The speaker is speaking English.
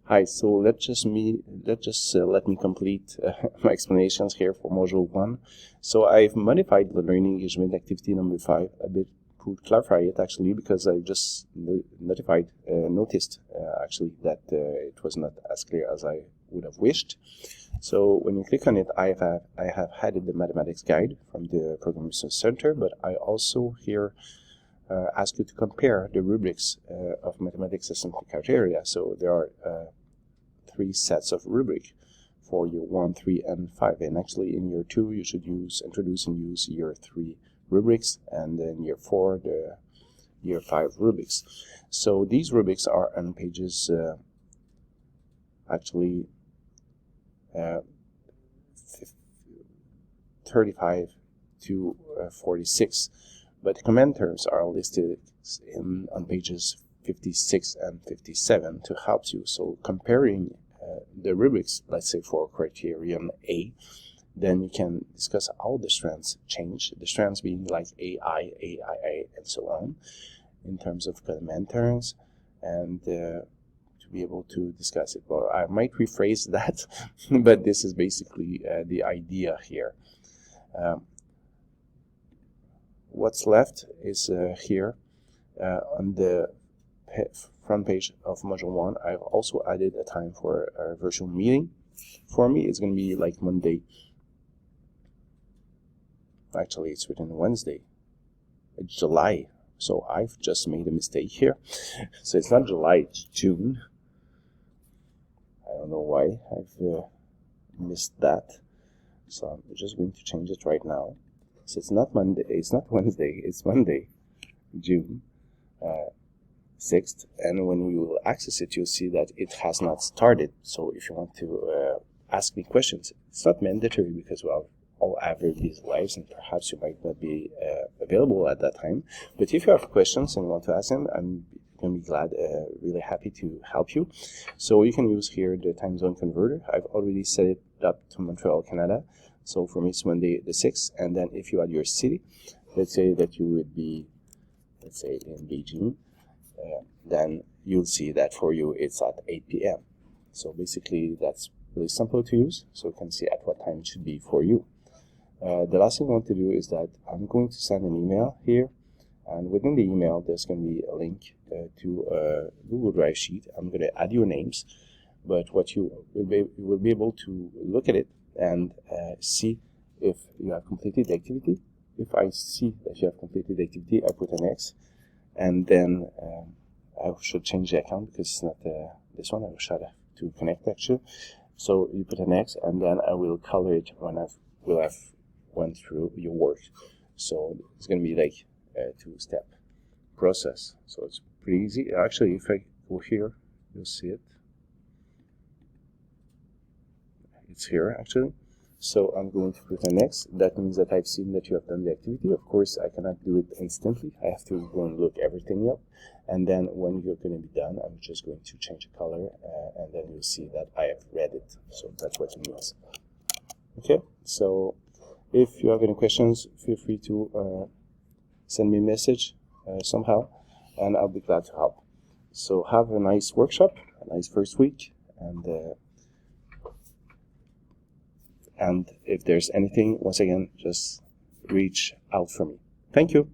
Hi, so let me complete my explanations here for module 1. So I've modified the learning engagement activity number 5 a bit to clarify it actually, because I just noticed actually that it was not as clear as I would have wished. So when you click on it, I have added the mathematics guide from the Program Resource Center, but I also here ask you to compare the rubrics of mathematics assessment criteria. So there are 3 sets of rubric for year 1, 3, and 5. And actually in year 2, you should introduce and use year 3 rubrics, and then year 4, the year 5 rubrics. So these rubrics are on pages 35 to 46. But the command terms are listed on pages 56 and 57 to help you. So comparing the rubrics, let's say for criterion A, then you can discuss how the strands change, the strands being like AI, AIA, and so on, in terms of command terms, and to be able to discuss it. Well, I might rephrase that, but this is basically the idea here. What's left is here on the front page of module 1. I've also added a time for a virtual meeting. For me, it's going to be like Monday. Actually, it's written Wednesday. It's July. So I've just made a mistake here. So it's not July, it's June. I don't know why I've missed that. So I'm just going to change it right now. So it's not Monday, it's not Wednesday, it's Monday, June 6th. And when you will access it, you'll see that it has not started. So if you want to ask me questions, it's not mandatory, because we all have these lives and perhaps you might not be available at that time. But if you have questions and you want to ask them, I'm going to be glad, really happy to help you. So you can use here the time zone converter. I've already set it up to Montreal, Canada. So for me, it's Monday the 6th. And then if you add your city, let's say that you would be, let's say in Beijing, then you'll see that for you it's at 8 p.m. So basically that's really simple to use. So you can see at what time it should be for you. The last thing I want to do is that I'm going to send an email here. And within the email, there's going to be a link to a Google Drive sheet. I'm going to add your names. But what you will be able to look at it and see if you have completed the activity. If I see that you have completed the activity, I put an X, and then I should change the account because it's not this one. I will try to connect actually. So you put an X, and then I will color it when I will have went through your work. So it's going to be like a 2-step process. So it's pretty easy. Actually, if I go here, you'll see it. It's here actually. So I'm going to put an X. That means that I've seen that you have done the activity. Of course, I cannot do it instantly. I have to go and look everything up. And then when you're going to be done, I'm just going to change the color, and then you'll see that I have read it. So that's what it means. Okay, so if you have any questions, feel free to send me a message somehow, and I'll be glad to help. So have a nice workshop, a nice first week, and if there's anything, once again, just reach out for me. Thank you.